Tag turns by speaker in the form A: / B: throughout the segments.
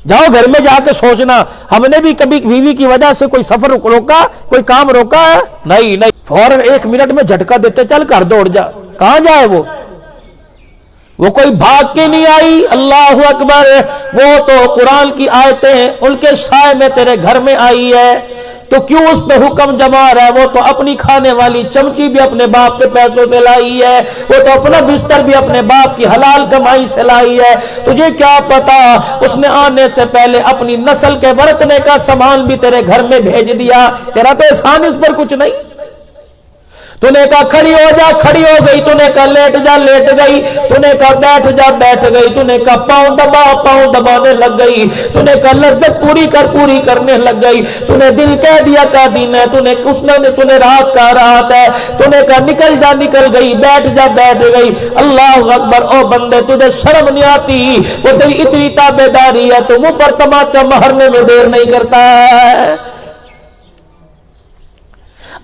A: جاؤ گھر میں جا کے سوچنا ہم نے بھی کبھی بیوی کی وجہ سے کوئی سفر روکا، کوئی کام روکا ہے؟ نہیں نہیں، فوراً 1 منٹ میں جھٹکا دیتے چل گھر دوڑ جا. کہاں جائے وہ کوئی بھاگ کے نہیں آئی. اللہ اکبر، وہ تو قرآن کی آیتیں ان کے سائے میں تیرے گھر میں آئی ہے، تو کیوں اس پہ حکم جما رہا ہے؟ وہ تو اپنی کھانے والی چمچی بھی اپنے باپ کے پیسوں سے لائی ہے، وہ تو اپنا بستر بھی اپنے باپ کی حلال کمائی سے لائی ہے. تجھے کیا پتا اس نے آنے سے پہلے اپنی نسل کے برتنے کا سامان بھی تیرے گھر میں بھیج دیا. تیرا تو احسان اس پر کچھ نہیں. تو نے کہا کھڑی ہو جا، کھڑی ہو گئی. تو نے کہا لیٹ جا، لیٹ گئی. تو نے کہا بیٹھ جا، بیٹھ گئی. تو نے کہا پاؤں دبا، پاؤں دبانے لگ گئی. تو نے کہا لذت پوری کرنے لگ گئی. تو نے دل کہہ دیا کا دن ہے. تو نے رات کا رات ہے. تو نے کہا نکل جا، نکل گئی. بیٹھ جا، بیٹھ گئی. اللہ اکبر. او بندے تجھے شرم نہیں آتی؟ وہ تیری اتنی تابع داری ہے، تو منہ پر تماچا مارنے میں دیر نہیں کرتا ہے.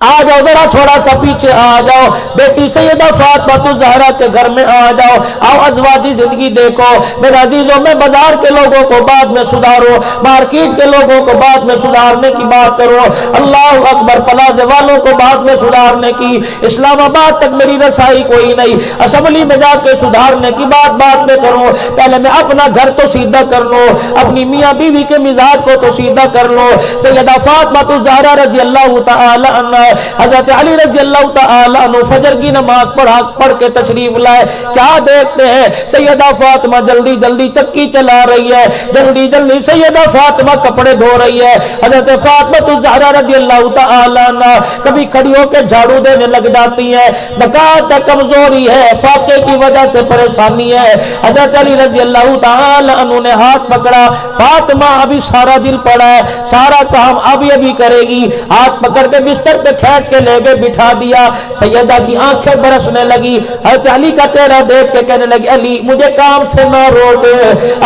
A: آ جاؤ ذرا تھوڑا سا پیچھے آ جاؤ. بیٹی سیدہ فاطمہ الزہرا کے گھر میں آ جاؤ. آؤ ازواجی زندگی دیکھو. میرے عزیزوں، میں بازار کے لوگوں کو بعد میں سدھارو، مارکیٹ کے لوگوں کو بعد میں سدھارنے کی بات کرو. اللہ اکبر. پلازے والوں کو بعد میں سدھارنے کی، اسلام آباد تک میری رسائی کوئی نہیں. اسمبلی میں جا کے سدھارنے کی بات بعد میں کرو. پہلے میں اپنا گھر تو سیدھا کر لو، اپنی میاں بیوی کے مزاج کو تو سیدھا کر لو. سیدہ فاطمہ الزہرا رضی اللہ تعالی عنہ، حضرت علی رضی اللہ تعالی عنہ فجر کی نماز پڑھ کے تشریف لائے. کیا دیکھتے ہیں؟ سیدہ فاطمہ جلدی جلدی چکی چلا رہی ہے، جلدی جلدی سیدہ فاطمہ کپڑے دھو رہی ہے. حضرت فاطمہ الزہرا رضی اللہ تعالی عنہ کبھی کھڑی ہو کے جھاڑو دینے لگ جاتی ہیں. بکات کمزوری ہے، فاقے کی وجہ سے پریشانی ہے. حضرت علی رضی اللہ تعالی عنہ نے ہاتھ پکڑا. فاطمہ ابھی سارا دل پڑا ہے، سارا کام ابھی کرے گی. ہاتھ پکڑ کے بستر پہ کھینچ کے لے گئے، بٹھا دیا. سیدہ کی آنکھیں برسنے لگی. حضرت علی کا چہرہ دیکھ کے کہنے لگی علی مجھے کام سے نہ روک،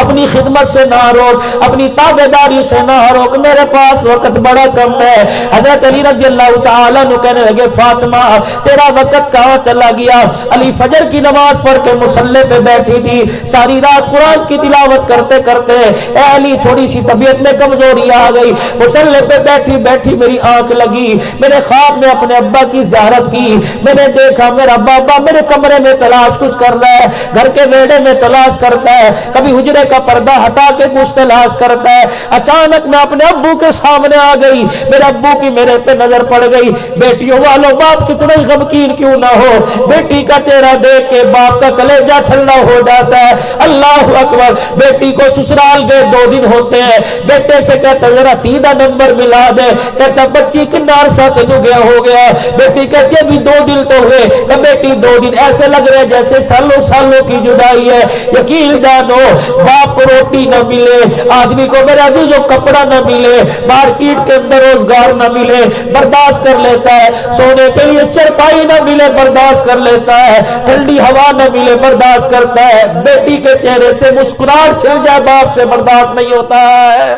A: اپنی خدمت سے نہ روک، اپنی تابعداری سے نہ روک، میرے پاس وقت بڑا کم ہے. حضرت علی رضی اللہ تعالیٰ عنہ کہنے لگے فاطمہ تیرا وقت کہاں چلا گیا؟ علی فجر کی نماز پڑھ کے مصلی پہ بیٹھی تھی، ساری رات قرآن کی تلاوت کرتے کرتے اے علی تھوڑی سی طبیعت میں کمزوری آ گئی. مصلی پہ بیٹھی بیٹھی میری آنکھ لگی. میرے خواب میں اپنے ابا کی زیارت کی. میں نے دیکھا میرا بابا میرے کمرے میں تلاش کچھ کر رہا ہے، گھر کے ویڑے میں تلاش کرتا ہے، کبھی حجرے کا پردہ ہٹا کے کچھ تلاش کرتا ہے. اچانک میں اپنے ابو کے سامنے آ گئی. میرے ابو کی میرے پہ نظر پڑ گئی. بیٹیوں والوں باپ کتنا ہی غمگین کیوں نہ ہو، بیٹی کا چہرہ دیکھ کے باپ کا کلیجہ ٹھنڈا ہو جاتا ہے. اللہ اکبر. بیٹی کو سسرال گئے 2 دن ہوتے ہیں. بیٹے سے کہتا ذرا 3 نمبر ملا دے. کہتا بچی کنار سا تینوں گیا ہو گیا. بیٹی کہتی ابھی 2 دن تو ہوئے. کہ بیٹی 2 دن ایسے لگ رہے جیسے سالوں سالوں کی جدائی ہے. یقین جانو باپ کو روٹی نہ ملے، آدمی کو میرے عزیزوں کپڑا نہ ملے، مارکیٹ کے اندر روزگار نہ ملے، برداشت کر لیتا ہے. سونے کے لیے چرپائی نہ ملے، برداشت کر لیتا ہے. ٹھنڈی ہوا نہ ملے، برداشت کرتا ہے. بیٹی کے چہرے سے مسکراہٹ چھل جائے باپ سے برداشت نہیں ہوتا ہے.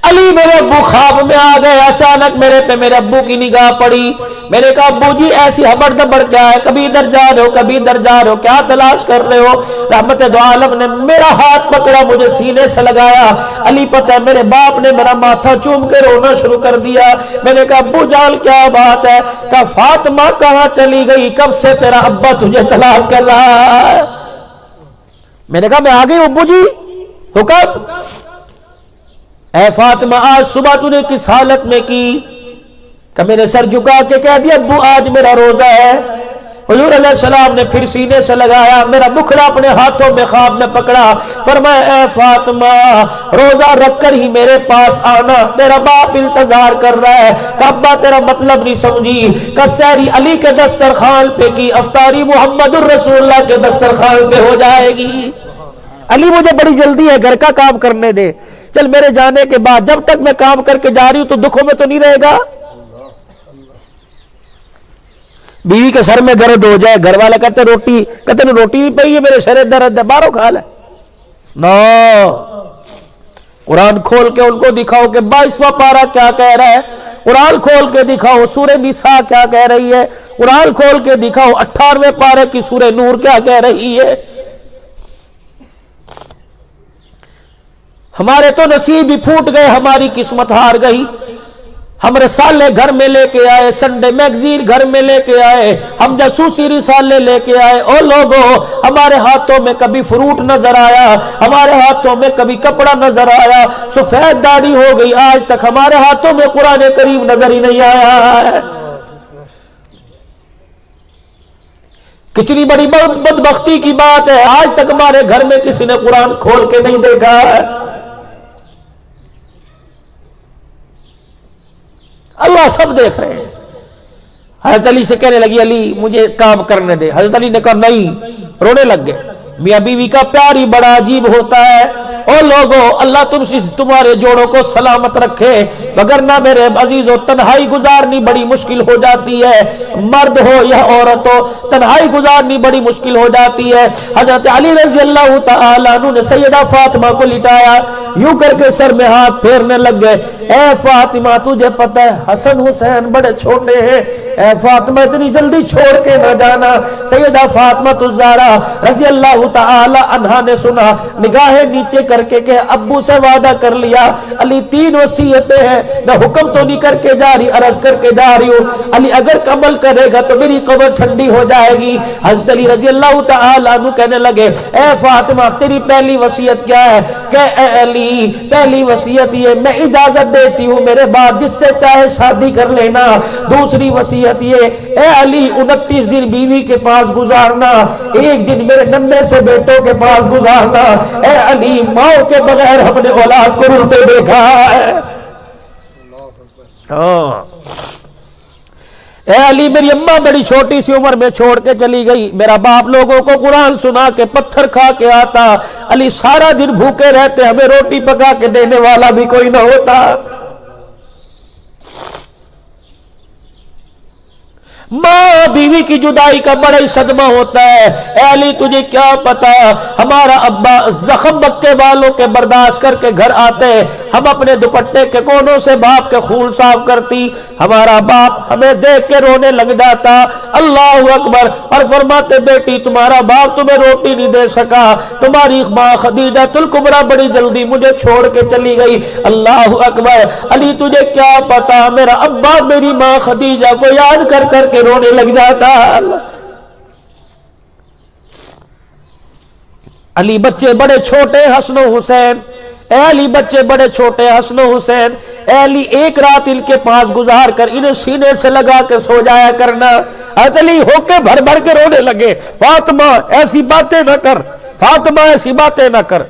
A: علی میرے ابو خواب میں آ گئے. اچانک میرے پہ میرے ابو کی نگاہ پڑی. میں نے کہا ابو جی ایسی ہبڑ دبڑ کیا ہے؟ کبھی ادھر جا رہے ہو کبھی ادھر جا رہے ہو، کیا تلاش کر رہے ہو؟ رحمت دو عالم نے میرا ہاتھ پکڑا، مجھے سینے سے لگایا. علی پتہ ہے میرے باپ نے میرا ماتھا چوم کے رونا شروع کر دیا. میں نے کہا ابو جان کیا بات ہے؟ کہا فاطمہ کہاں چلی گئی؟ کب سے تیرا ابا تجھے تلاش کر رہا ہے؟ میں نے کہا میں آ گئی ابو جی، حکم. اے فاطمہ آج صبح تو نے کس حالت میں کی؟ کہ میں نے سر جھکا کے کہہ دیا ابو آج میرا روزہ ہے. حضور علیہ السلام نے پھر سینے سے لگایا، میرا مکھڑا اپنے ہاتھوں میں خواب میں پکڑا. فرمایا اے فاطمہ روزہ رکھ کر ہی میرے پاس آنا، تیرا باپ انتظار کر رہا ہے. کہ ابا تیرا مطلب نہیں سمجھی. کہ سحری علی کے دسترخوان پہ کی، افطاری محمد الرسول اللہ کے دسترخوان پہ ہو جائے گی. علی مجھے بڑی جلدی ہے، گھر کا کام کرنے دے. چل میرے جانے کے بعد جب تک میں کام کر کے جا رہی ہوں تو دکھوں میں تو نہیں رہے گا. بیوی کے سر میں درد ہو جائے، گھر والا کہتے روٹی، کہتے روٹی نہیں پئی ہے میرے سر درد ہے، باہروں کھا لے. نو قرآن کھول کے ان کو دکھاؤ کہ 22واں پارہ کیا کہہ رہا ہے. قرآن کھول کے دکھاؤ سورہ نساء کیا کہہ رہی ہے. قرآن کھول کے دکھاؤ 18ویں پارے کی سورہ نور کیا کہہ رہی ہے. ہمارے تو نصیب ہی پھوٹ گئے، ہماری قسمت ہار گئی۔ ہم رسالے گھر میں لے کے آئے، سنڈے میگزین گھر میں لے کے آئے، ہم جاسوسی رسالے لے کے آئے۔ او لوگو، ہمارے ہاتھوں میں کبھی فروٹ نظر آیا، ہمارے ہاتھوں میں کبھی کپڑا نظر آیا، سفید داڑھی ہو گئی، آج تک ہمارے ہاتھوں میں قرآن کریم نظر ہی نہیں آیا ہے۔ کتنی بڑی بدبختی کی بات ہے، آج تک ہمارے گھر میں کسی نے قرآن کھول کے نہیں دیکھا ہے۔ اللہ سب دیکھ رہے ہیں۔ حضرت علی سے کہنے لگی علی مجھے کام کرنے دے، حضرت علی نے کہا نہیں، رونے لگ گئے۔ میاں بیوی کا پیار ہی بڑا عجیب ہوتا ہے۔ او لوگو، اللہ تمہارے جوڑوں کو سلامت رکھے، وگرنہ میرے عزیزو تنہائی گزارنی بڑی مشکل ہو جاتی ہے، مرد ہو یا عورت ہو، تنہائی گزارنی بڑی مشکل ہو جاتی ہے۔ حضرت علی رضی اللہ تعالیٰ عنہ نے سیدہ فاطمہ کو لٹایا، یوں کر کے سر میں ہاتھ پھیرنے لگ گئے۔ اے فاطمہ تجھے پتہ ہے حسن حسین بڑے چھوٹے ہیں، اے فاطمہ اتنی جلدی چھوڑ کے نہ جانا۔ سیدہ فاطمہ الزہرا رضی اللہ تعالی عنہا نے سنا، نگاہیں نیچے کر کے کہ ابو سے وعدہ کر لیا، علی 3 وصیتیں ہیں، میں حکم تو نہیں کر کے جا رہی، عرض کر کے جا رہی ہوں، علی اگر عمل کرے گا تو میری قبر ٹھنڈی ہو جائے گی۔ حضرت علی رضی اللہ تعالی عنہ کہنے لگے، اے فاطمہ تیری پہلی وصیت کیا ہے؟ کہ اے علی پہلی وصیت یہ میں اجازت دیتی ہوں میرے بعد جس سے چاہے شادی کر لینا۔ دوسری وصیت یہ اے علی 29 دن بیوی کے پاس گزارنا، 1 دن میرے ننھے سے بیٹوں کے پاس گزارنا۔ اے علی ماں کے بغیر ہم نے اولاد کو رلتے دیکھا ہے۔ اے علی میری اماں بڑی چھوٹی سی عمر میں چھوڑ کے چلی گئی، میرا باپ لوگوں کو قرآن سنا کے پتھر کھا کے آتا، علی سارا دن بھوکے رہتے، ہمیں روٹی پکا کے دینے والا بھی کوئی نہ ہوتا۔ ماں بیوی کی جدائی کا بڑا ہی صدمہ ہوتا ہے۔ اے علی تجھے کیا پتا، ہمارا ابا زخم مکے والوں کے برداشت کر کے گھر آتے، ہم اپنے دوپٹے کے کونوں سے باپ کے خون صاف کرتی، ہمارا باپ ہمیں دیکھ کے رونے لگ جاتا، اللہ اکبر، اور فرماتے بیٹی تمہارا باپ تمہیں روٹی نہیں دے سکا، تمہاری ماں خدیجہ الکبریٰ بڑی جلدی مجھے چھوڑ کے چلی گئی، اللہ اکبر۔ علی تجھے کیا پتا میرا ابا میری ماں خدیجہ کو یاد کر کر کے رونے لگ جاتا۔ علی بچے بڑے چھوٹے حسن و حسین، اے علی بچے بڑے چھوٹے حسن و حسین، اے علی ایک رات ان کے پاس گزار کر انہیں سینے سے لگا کے سو جایا کرنا۔ حضرت علی ہو کے بھر بھر کے رونے لگے، فاطمہ ایسی باتیں نہ کر، فاطمہ ایسی باتیں نہ کر۔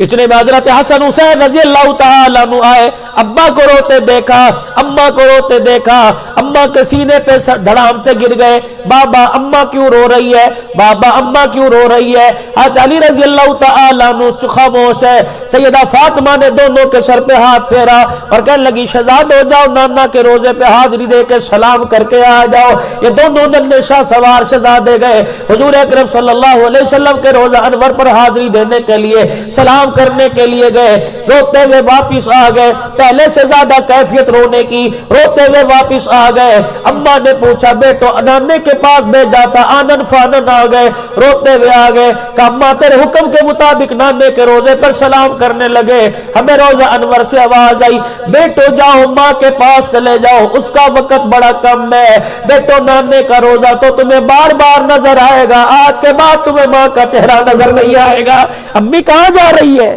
A: اتنے میں حضرت حسن حسین رضی اللہ تعالیٰ عنہ آئے، ابا کو روتے دیکھا، اماں کو روتے دیکھا، اماں کے سینے پہ دھڑام سے گر گئے، بابا اماں کیوں رو رہی ہے، بابا اماں کیوں رو رہی ہے؟ حضرت علی رضی اللہ تعالیٰ عنہ خاموش ہے۔ سیدہ فاطمہ نے دونوں کے سر پہ ہاتھ پھیرا اور کہنے لگی شہزاد ہو جاؤ، نانا کے روزے پہ حاضری دے کے سلام کر کے آ جاؤ۔ یہ دونوں ننھے شاہ سوار شہزادے گئے حضور اکرم صلی اللہ علیہ وسلم کے روزہ انور پر حاضری دینے کے لیے، سلام کرنے کے لیے گئے، روتے ہوئے واپس آ گئے، پہلے سے زیادہ کیفیت رونے کی، روتے ہوئے واپس آ گئے۔ اماں نے پوچھا بیٹو نانے کے پاس بھیجا تھا، آنن فانن آ گئے، روتے ہوئے آ گئے، کہا اماں تیرے حکم کے مطابق نانے کے روزے پر سلام کرنے لگے، ہمیں روزہ انور سے آواز آئی بیٹو جاؤ ماں کے پاس چلے جاؤ، اس کا وقت بڑا کم ہے، بیٹو نانے کا روزہ تو تمہیں بار بار نظر آئے گا، آج کے بعد تمہیں ماں کا چہرہ نظر نہیں آئے گا۔ امی کہاں جا رہی ہے؟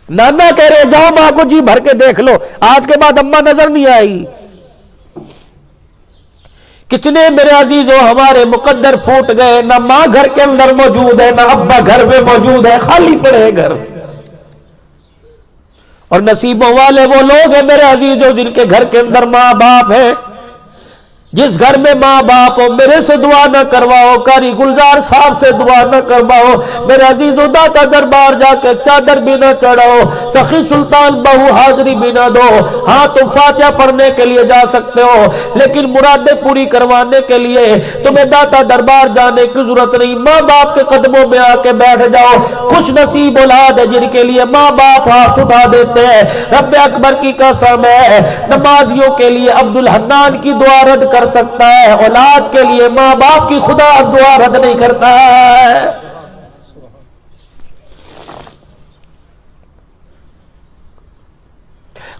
A: نانا کہہ رہے جاؤ ماں کو جی بھر کے دیکھ لو، آج کے بعد اماں نظر نہیں آئی۔ کتنے میرے عزیزوں ہمارے مقدر پھوٹ گئے، نہ ماں گھر کے اندر موجود ہے، نہ ابا گھر میں موجود ہے، خالی پڑے گھر۔ اور نصیبوں والے وہ لوگ ہیں میرے عزیزوں جن کے گھر کے اندر ماں باپ ہے۔ جس گھر میں ماں باپ ہو میرے سے دعا نہ کرواؤ، قاری گلزار صاحب سے دعا نہ کرواؤ، میرے عزیزو داتا دربار جا کے چادر بھی نہ چڑھاؤ، سخی سلطان بہو حاضری بھی نہ دو۔ ہاں تم فاتحہ پڑھنے کے لیے جا سکتے ہو، لیکن مرادیں پوری کروانے کے لیے تمہیں داتا دربار جانے کی ضرورت نہیں، ماں باپ کے قدموں میں آ کے بیٹھ جاؤ۔ خوش نصیب اولاد ہے جن کے لیے ماں باپ ہاتھ اٹھا دیتے ہیں۔ رب اکبر کی قسم ہے نمازیوں کے لیے عبدالحنان کی دعا رد کر سکتا ہے، اولاد کے لیے ماں باپ کی خدا دعا رد نہیں کرتا ہے۔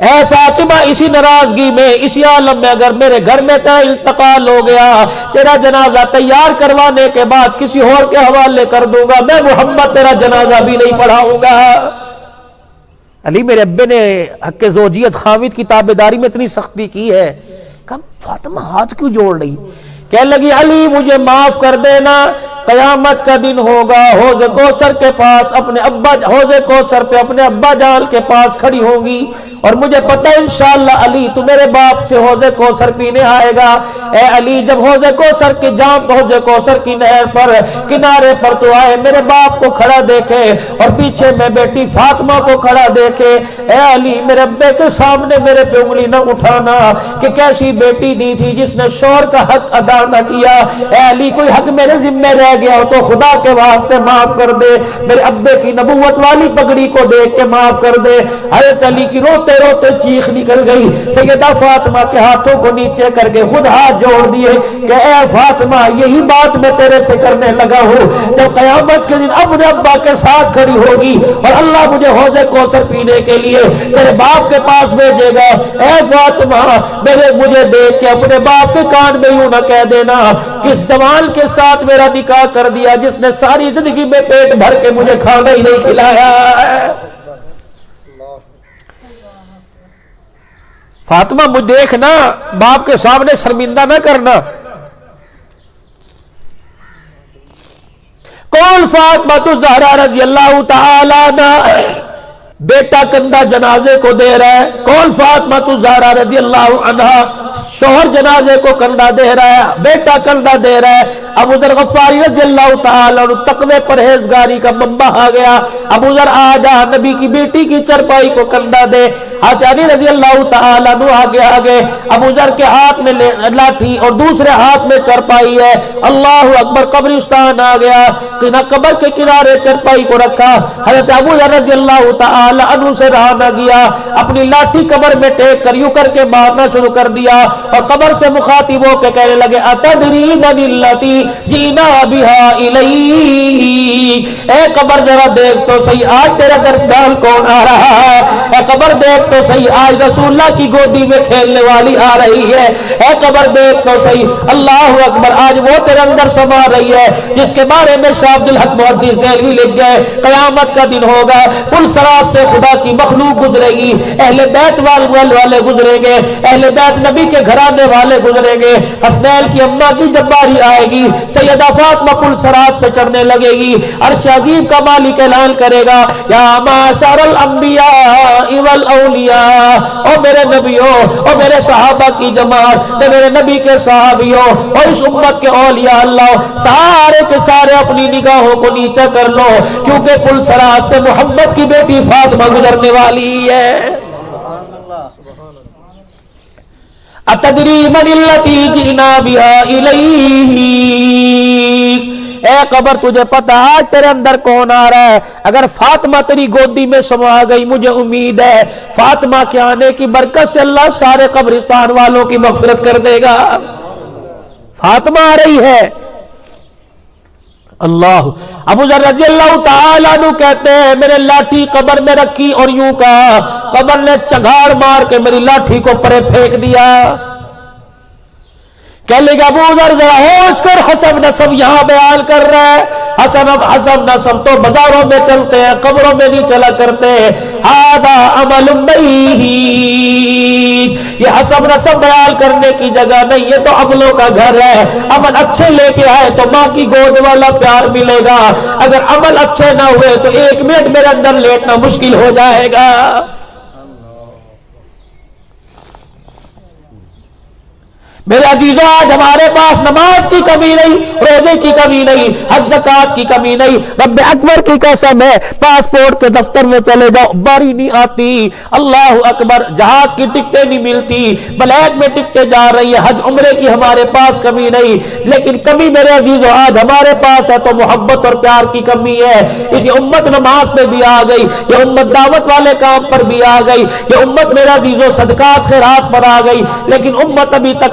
A: اے فاطمہ اسی ناراضگی میں اسی عالم میں اگر میرے گھر میں تیرا انتقال ہو گیا، تیرا جنازہ تیار کروانے کے بعد کسی اور کے حوالے کر دوں گا، میں محمد تیرا جنازہ بھی نہیں پڑھاؤں گا۔ علی میرے ابے نے حق زوجیت خامد کی تابعداری میں اتنی سختی کی ہے، کہا فاطمہ ہاتھ کیوں جوڑ رہی؟ کہنے لگی علی مجھے معاف کر دینا، قیامت کا دن ہوگا، حوض کوثر کے پاس اپنے ابا، حوض کوثر پہ اپنے ابا جان کے پاس کھڑی ہوگی، اور مجھے پتہ ہے انشاءاللہ علی تو میرے باپ سے حوض کوثر پینے آئے گا۔ اے علی جب حوض کوثر کی جام حوض کوثر کی نہر پر کنارے پر تو آئے، میرے باپ کو کھڑا دیکھے اور پیچھے میں بیٹی فاطمہ کو کھڑا دیکھے، اے علی میرے ابے کے سامنے میرے پہ انگلی نہ اٹھانا کہ کیسی بیٹی دی تھی جس نے شوہر کا حق ادا نہ کیا۔ اے علی کوئی حق میرے ذمہ رہ گیا ہو تو خدا کے واسطے معاف کر دے، میرے ابے کی نبوت والی پگڑی کو دیکھ کے معاف کر دے۔ حضرت علی کی روتے روتے چیخ نکل گئی، سیدہ فاطمہ کے ہاتھوں کو نیچے کر کے خود ہاتھ جوڑ دیے کہ اے فاطمہ یہی بات میں تیرے سے کرنے لگا ہوں، جب قیامت کے دن اپنے ابا کے ساتھ کھڑی ہوگی اور اللہ مجھے حوض کوثر پینے کے لیے تیرے باپ کے پاس بھیجے گا، اے فاطمہ مجھے دیکھ کے اپنے باپ کے کان میں یوں نہ کہہ دینا کس جوان کے ساتھ میرا نکاح کر دیا جس نے ساری زندگی میں پیٹ بھر کے مجھے کھانا ہی نہیں کھلایا۔ فاطمہ مجھے دیکھنا، باپ کے سامنے شرمندہ نہ کرنا۔ کون فاطمہ تو زہرا رضی اللہ تعالی عنہ بیٹا کندھا جنازے کو دے رہا ہے، کون فاطمہ تو زہرا رضی اللہ عنہ شوہر جنازے کو کندھا دے رہا ہے، بیٹا کندھا دے رہا ہے۔ ابو ذر غفاری رضی اللہ تعالی عنہ تقوی پرہیزگاری کا منبع آ گیا، ابو ذر آ جا نبی کی بیٹی کی چرپائی کو کندھا دے۔ علی رضی اللہ تعالی عنہ آگے ابو ذر کے ہاتھ میں لاٹھی اور دوسرے ہاتھ میں چرپائی ہے، اللہ اکبر، قبرستان آ گیا، قبر کے کنارے چرپائی کو رکھا، حضرت ابو ذر رضی اللہ تعالی عنہ سے رہا نہ گیا، اپنی لاٹھی قبر میں ٹیک کر یوں کر کے مارنا شروع کر دیا اور قبر سے مخاطب ہو کے کہنے لگے اتدری من التی جینا بہا الیک، اے قبر ذرا دیکھ تو صحیح آج تیرا درمیان کون آ رہا ہے، اے قبر دیکھ تو صحیح آج رسول اللہ کی گودی میں کھیلنے والی آ رہی ہے، اے قبر دیکھ تو صحیح اللہ اکبر آج وہ تیرے اندر سما رہی ہے جس کے بارے میں شاہ عبد الحق محدث دہلوی لکھ گئے قیامت کا دن ہوگا، پل صراط سے خدا کی مخلوق گزرے گی، اہل بیت والے گزریں گے، اہل بیت نبی کے گھرانے والے گزریں گے، حسنین کی اماں کی جب باری آئے گی سیدہ فاطمہ پل صراط پہ چڑھنے لگے گی، عرش عظیم کا مالک اعلان کرے گا یا معاشر الانبیاء والاولیاء، او میرے نبیوں، او میرے صحابہ کی جماعت، میرے نبی کے صحابیوں اور اس امت کے اولیاء اللہ، سارے کے سارے اپنی نگاہوں کو نیچا کر لو کیونکہ پل صراط سے محمد کی بیٹی فاطمہ گزرنے والی ہے۔ اتدری من التی جئنا بہا الیک، اے قبر تجھے پتا آج تیرے اندر کون آ رہا ہے، اگر فاطمہ تیری گودی میں سما گئی مجھے امید ہے فاطمہ کے آنے کی برکت سے اللہ سارے قبرستان والوں کی مغفرت کر دے گا۔ فاطمہ آ رہی ہے، اللہ۔ ابو ذر رضی اللہ تعالیٰ عنہ کہتے ہیں میرے لاٹھی قبر میں رکھی اور یوں کہا، قبر نے چگاڑ مار کے میری لاٹھی کو پرے پھینک دیا، کہنے لگا ابو ذر ذرا ہوش کر، حسب نسب یہاں بیان کر رہا ہے، حسب نسب تو بازاروں میں چلتے ہیں قبروں میں نہیں چلا کرتے، ھذا عمل بعید، یہ حسب نسب بیان کرنے کی جگہ نہیں، یہ تو عملوں کا گھر ہے، عمل اچھے لے کے آئے تو ماں کی گود والا پیار ملے گا، اگر عمل اچھے نہ ہوئے تو ایک منٹ میرے اندر لیٹنا مشکل ہو جائے گا۔ میرے عزیزوں آج ہمارے پاس نماز کی کمی نہیں، روزے کی کمی نہیں، حج زکات کی کمی نہیں، رب اکبر کی قسم ہے پاسپورٹ کے دفتر میں چلے جاؤ باری نہیں آتی، اللہ اکبر، جہاز کی ٹکٹیں نہیں ملتی، بلیک میں ٹکٹیں جا رہی ہے، حج عمرے کی ہمارے پاس کمی نہیں، لیکن کمی میرے عزیزوں آج ہمارے پاس ہے تو محبت اور پیار کی کمی ہے۔ اس امت نماز پہ بھی آ گئی، یہ امت دعوت والے کام پر بھی آ گئی، یہ امت میرے عزیزوں صدقات خیرات پر آ گئی، لیکن امت ابھی تک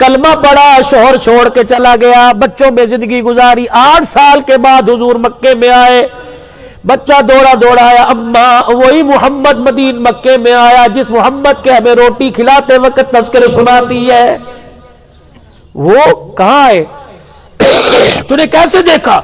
A: کلمہ پڑا، شوہر چھوڑ کے چلا گیا، بچوں میں زندگی گزاری۔ 8 سال کے بعد حضور مکے میں آئے، بچہ دوڑا دوڑا آیا، اماں وہی محمد مدین مکے میں آیا جس محمد کے ہمیں روٹی کھلاتے وقت تذکرے سناتی ہے، وہ کہاں ہے؟ تو نے کیسے دیکھا؟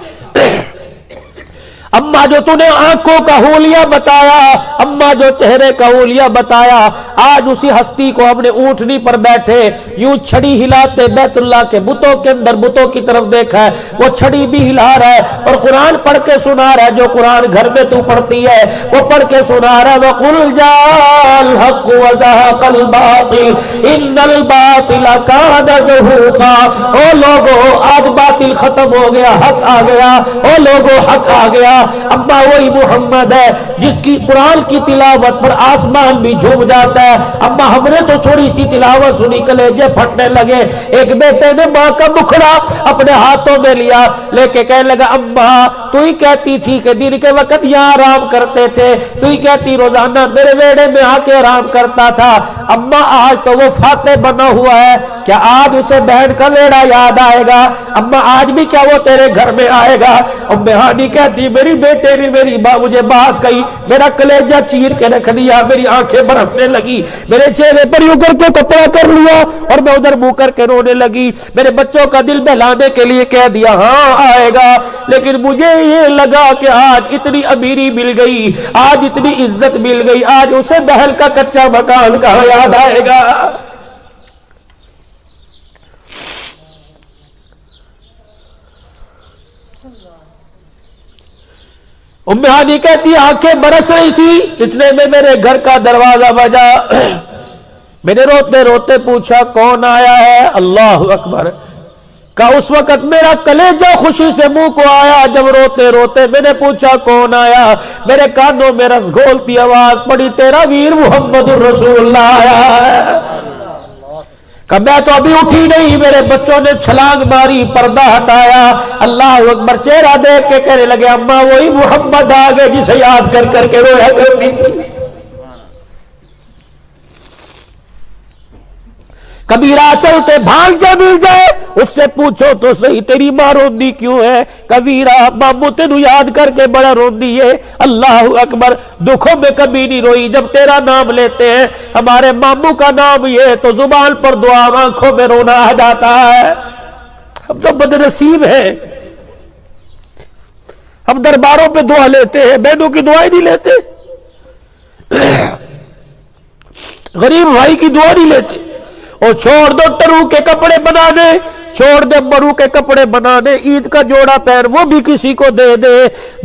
A: اماں جو تو نے آنکھوں کا حولیہ بتایا، اماں جو چہرے کا حولیہ بتایا، آج اسی ہستی کو ہم نے اونٹنی پر بیٹھے یوں چھڑی ہلاتے بیت اللہ کے بتوں کے اندر بتوں کی طرف دیکھا ہے، وہ چھڑی بھی ہلا رہا ہے اور قرآن پڑھ کے سنا رہا ہے، جو قرآن گھر میں تو پڑھتی ہے وہ پڑھ کے سنا رہا ہے، وَقُلْ جَاءَ الْحَقُّ وَزَهَقَ الْبَاطِلُ إِنَّ الْبَاطِلَ كَانَ زَهُوقًا۔ او لوگو آج باطل ختم ہو گیا، حق آ گیا، او لوگو حق آ گیا۔ ابا وہی محمد ہے جس کی قرآن کی تلاوت پر آسمان بھی جھوم جاتا ہے۔ ابا ہم نے تو تھوڑی سی تلاوت سنی کلیجے پھٹنے لگے۔ ایک بیٹے نے ماں کا مکھڑا اپنے ہاتھوں میں لیا، لے کے کہنے لگا اماں تو ہی کہتی تھی کہ دن کے وقت یہاں آرام کرتے تھے، تو ہی کہتی روزانہ میرے بیڑے میں آ کے آرام کرتا تھا۔ اماں آج تو وہ فاتح بنا ہوا ہے، کیا آج اسے بہن کا بیڑا یاد آئے گا؟ اماں آج بھی کیا وہ تیرے گھر میں آئے گا؟ ام ہانی کہتی میری بیٹے نے میری مجھے بات کہی، میرا کلیجہ چیر کے رکھ دیا، میری آنکھیں برسنے لگی، میرے چہرے پر یوں کر کے کپڑا کر لیا اور میں ادھر منہ کر کے رونے لگی۔ میرے بچوں کا دل بہلانے کے لیے کہہ دیا ہاں آئے گا، لیکن مجھے یہ لگا کہ آج اتنی امیری مل گئی، آج اتنی عزت مل گئی، آج اسے بہل کا کچا مکان کہاں یاد آئے گا؟ ام ہانی کہتی آنکھیں برس رہی تھی، اتنے میں میرے گھر کا دروازہ بجا، میں نے روتے روتے پوچھا کون آیا ہے؟ اللہ اکبر! کہ اس وقت میرا کلیجہ خوشی سے منہ کو آیا جب روتے روتے میں نے پوچھا کون آیا، میرے کانوں میں رس گھولتی آواز پڑی تیرا ویر محمد الرسول اللہ آیا ہے۔ کہ میں تو ابھی اٹھی نہیں، میرے بچوں نے چھلانگ ماری، پردہ ہٹایا، اللہ اکبر، چہرہ دیکھ کے کہنے لگے اماں وہی محمد آگے جسے یاد کر کر کے رویا کرتی تھی۔ کبیرہ چلتے بھاگ جا مل جائے اس سے پوچھو تو صحیح تیری ماں روندی کیوں ہے؟ کبیرہ مامو تینو یاد کر کے بڑا روندی ہے۔ اللہ اکبر! دکھوں میں کبھی نہیں روئی، جب تیرا نام لیتے ہیں ہمارے مامو کا نام یہ تو زبان پر دعا، آنکھوں میں رونا آ جاتا ہے۔ ہم تو بدنصیب ہیں، ہم درباروں پہ دعا لیتے ہیں، بہنوں کی دعائیں نہیں لیتے، غریب بھائی کی دعا نہیں لیتے۔ اور چھوڑ دو ٹرو کے کپڑے بنانے، چھوڑ دے مرو کے کپڑے بنانے، عید کا جوڑا پہن وہ بھی کسی کو دے دے،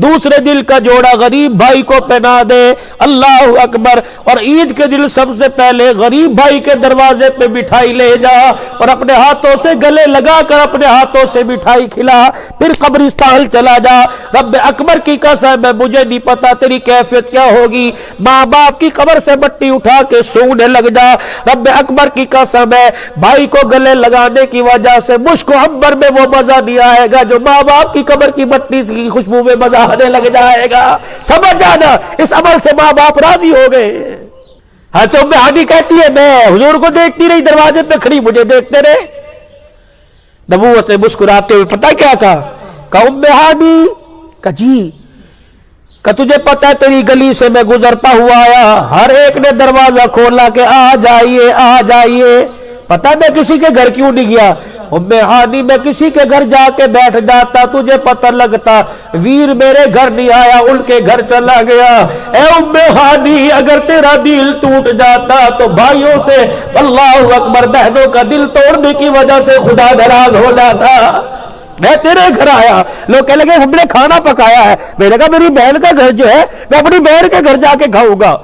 A: دوسرے دل کا جوڑا غریب بھائی کو پہنا دے۔ اللہ اکبر! اور عید کے دن سب سے پہلے غریب بھائی کے دروازے پہ مٹھائی لے جا اور اپنے ہاتھوں سے گلے لگا کر اپنے ہاتھوں سے مٹھائی کھلا، پھر قبرستان چلا جا۔ رب اکبر کی قسم ہے مجھے نہیں پتا تیری کیفیت کیا ہوگی، ماں باپ کی قبر سے مٹی اٹھا کے سونگنے لگ جا۔ رب اکبر کی قسم ہے بھائی کو گلے لگانے کی وجہ سے مشک و عنبر میں وہ مزہ نہیں آئے گا جو ماں باپ کی قبر کی مٹی کی خوشبو میں مزہ آنے لگ جائے گا۔ سمجھ جانا اس عمل سے ماں باپ راضی ہو گئے۔ ہاں تو ام ہانی کہتی ہے میں حضور کو دیکھتی رہی، دروازے پہ کھڑی مجھے دیکھتے رہے۔ نبوت نے مسکراتے ہوئے پتہ کیا کہا؟ کہ ام ہانی کہ جی، کہ تجھے پتہ ہے تیری گلی سے میں گزرتا ہوا آیا، ہر ایک نے دروازہ کھولا کہ آ جائیے آ جائیے، پتہ میں کسی کے گھر کیوں نہیں گیا؟ ام ہانی میں کسی کے گھر جا کے بیٹھ جاتا تجھے پتہ لگتا، ویر میرے گھر نہیں آیا ان کے گھر چلا گیا۔ اے ام ہانی اگر تیرا دل ٹوٹ جاتا تو بھائیوں سے اللہ اکبر بہنوں کا دل توڑنے کی وجہ سے خدا ناراض ہو جاتا۔ میں تیرے گھر آیا، لوگ کہنے لگے ہم نے کھانا پکایا ہے، میں نے کہا میری بہن کا گھر جو ہے میں اپنی بہن کے گھر جا کے کھاؤں گا۔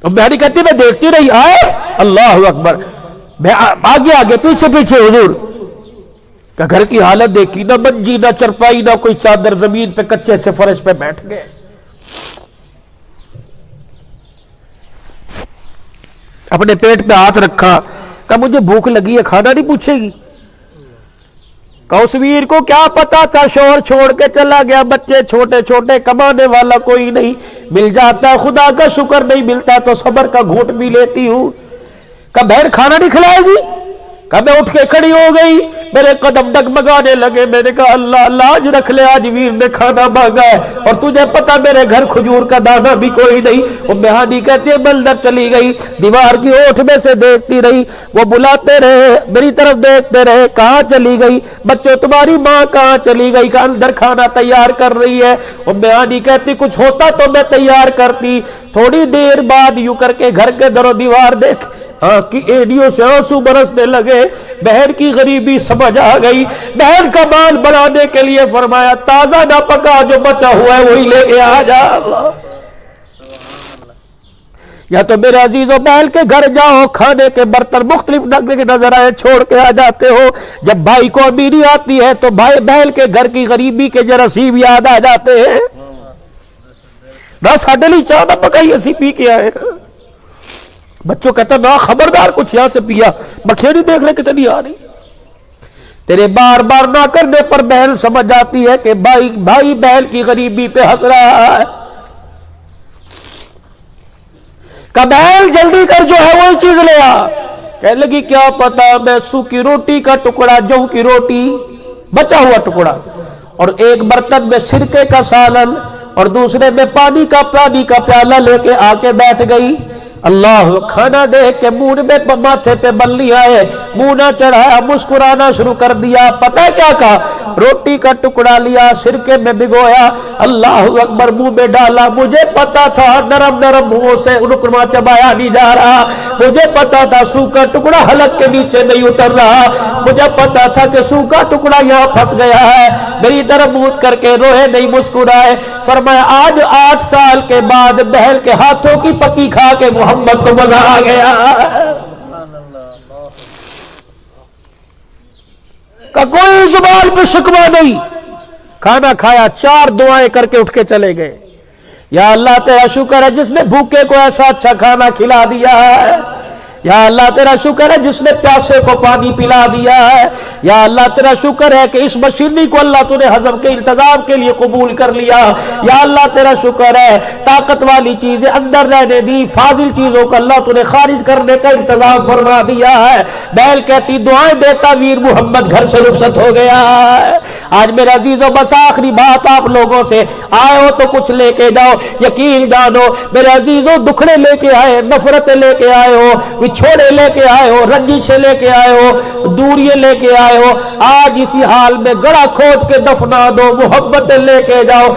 A: بہن کہتی میں دیکھتی رہی آئے، اللہ اکبر، میں آگے آگے پیچھے پیچھے حضور کہ گھر کی حالت دیکھی، نہ منجی نہ چرپائی نہ کوئی چادر، زمین پہ کچے سے فرش پہ بیٹھ گئے۔ اپنے پیٹ پہ ہاتھ رکھا، کہ مجھے بھوک لگی ہے، کھانا نہیں پوچھے گی؟ کہ اس ویر کو کیا پتا تھا، شوہر چھوڑ کے چلا گیا، بچے چھوٹے چھوٹے، کمانے والا کوئی نہیں، مل جاتا خدا کا شکر، نہیں ملتا تو صبر کا گھونٹ بھی لیتی ہوں۔ کہ بہن کھانا نہیں کھلائے گی؟ کب میں اٹھ کے کھڑی ہو گئی، میرے قدم ڈگمگانے لگے، میں نے کہا اللہ لاج رکھ لے، آج ویر نے کھانا مانگا ہے اور تجھے پتا میرے گھر کھجور کا دانہ بھی کوئی نہیں۔ ام ہانی کہتی ہے میں اندر چلی گئی، دیوار کی اوٹ میں سے دیکھتی رہی، وہ بلاتے رہے، میری طرف دیکھتے رہے، کہاں چلی گئی بچوں تمہاری ماں کہاں چلی گئی، کہ اندر کھانا تیار کر رہی ہے۔ ام ہانی کہتی کچھ ہوتا تو میں تیار کرتی۔ تھوڑی دیر بعد یوں کر کے گھر کے در و دیوار دیکھ آنکھ کی ایڑیوں سے آنسو برسنے لگے، بہن کی غریبی سمجھ آ گئی۔ بہن کا مال بنانے کے لیے فرمایا تازہ نہ پکا جو بچا ہوا ہے وہی لے کے آ جا۔ یا تو میرے عزیزوں بہن کے گھر جاؤ، کھانے کے برتن مختلف ڈھنگ کے نظر آئے چھوڑ کے آ جاتے ہو، جب بھائی کو امیری آتی ہے تو بھائی بہن کے گھر کی غریبی کے جراثیم یاد آ جاتے ہیں۔ نہ ساڈے لیے چاہ نہ پکائی اسی پی کے آئے، بچوں کہتا نہ خبردار کچھ یہاں سے پیا، بکھیری دیکھ لے کتنی آ رہی۔ تیرے بار بار نہ کرنے پر بہن سمجھ جاتی ہے کہ بھائی بہن کی غریبی پہ ہنس رہا ہے۔ کہ بہن جلدی کر جو ہے وہی چیز لے آ۔ کہنے لگی کیا پتا، میں سوکھی روٹی کا ٹکڑا، جو کی روٹی بچا ہوا ٹکڑا، اور ایک برتن میں سرکے کا سالن اور دوسرے میں پانی کا پیالہ لے کے آ کے بیٹھ گئی۔ اللہ کھانا دیکھ کے منہ میں ماتھے پہ بلی آئے، منہ نہ چڑھایا، مسکرانا شروع کر دیا۔ پتہ کیا کہا، روٹی کا ٹکڑا لیا، سرکے میں بھگویا، اللہ اکبر منہ میں ڈالا۔ مجھے پتا تھا نرم نرم منہ سے نکما چبایا نہیں جا رہا، مجھے پتا تھا سوکھا ٹکڑا حلق کے نیچے نہیں اتر رہا، مجھے پتا تھا کہ سوکھا ٹکڑا یہاں پھنس گیا ہے۔ میری طرف منہ کر کے روئے نہیں، مسکرائے۔ فرمایا آج 8 سال کے بعد بہن کے ہاتھوں کی پکی کھا کے محمد کو مزہ آ گیا۔ کا کوئی زبان پہ شکوہ نہیں، کھانا کھایا، 4 دعائیں کر کے اٹھ کے چلے گئے۔ یا اللہ تیرا شکر ہے جس نے بھوکے کو ایسا اچھا کھانا کھلا دیا ہے، یا اللہ تیرا شکر ہے جس نے پیاسے کو پانی پلا دیا ہے، یا اللہ تیرا شکر ہے کہ اس مشینی کو اللہ تو نے ہضم کے انتظام کے لیے قبول کر لیا، یا اللہ تیرا شکر ہے طاقت والی چیزیں اندر رہنے دی، فاضل چیزوں کو اللہ تو نے خارج کرنے کا انتظام فرما دیا ہے۔ بیل کہتی دعائیں دیتا ویر محمد گھر سے رخصت ہو گیا ہے۔ آج میرے عزیزوں بس آخری بات آپ لوگوں سے، آئے ہو تو کچھ لے کے جاؤ، یقین جانو میرے عزیزوں دکھڑے لے کے آئے، نفرتیں لے کے آئے ہو، چھوڑے لے کے آئے ہو، رنجشیں لے کے آئے ہو، دوریے لے کے آئے ہو، آج اسی حال میں گڑا کھود کے دفنا دو، محبتیں لے کے جاؤ۔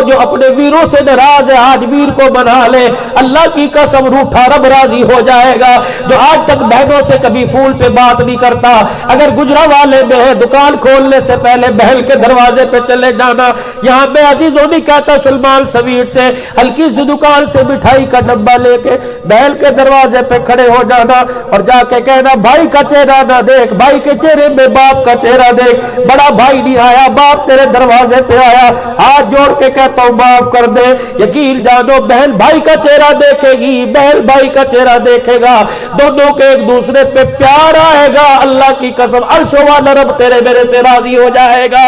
A: جو اپنے ویروں سے ناراض ہے آج ویر کو منا لے، اللہ کی قسم روٹھا رب راضی ہو جائے گا۔ جو آج تک بہنوں سے کبھی فون پہ بات نہیں کرتا، اگر گجرا والے میں ہے دکان کھولنے سے پہلے بہن کے دروازے پہ چلے جانا۔ یہاں میں عزیزوں نہیں کہتا سلمان سویٹ سے ہلکی سی دکان سے مٹھائی کا ڈبہ لے کے بہن کے دروازے پہ کھڑے ہو جانا اور جا کے کہنا بھائی کا چہرہ نہ دیکھ، بھائی کے چہرے میں باپ کا چہرہ دیکھ، بڑا بھائی نہیں آیا، باپ تیرے دروازے پہ آیا، ہاتھ جوڑ کے کہتا ہوں معاف کر دے۔ یقین جانو بہن بھائی کا چہرہ دیکھے گی، بہن بھائی کا چہرہ دیکھے گا، دونوں کے ایک دوسرے پہ پیار آئے گا، اللہ کی قسم عرش والا رب تیرے میرے سے راضی ہو جائے گا۔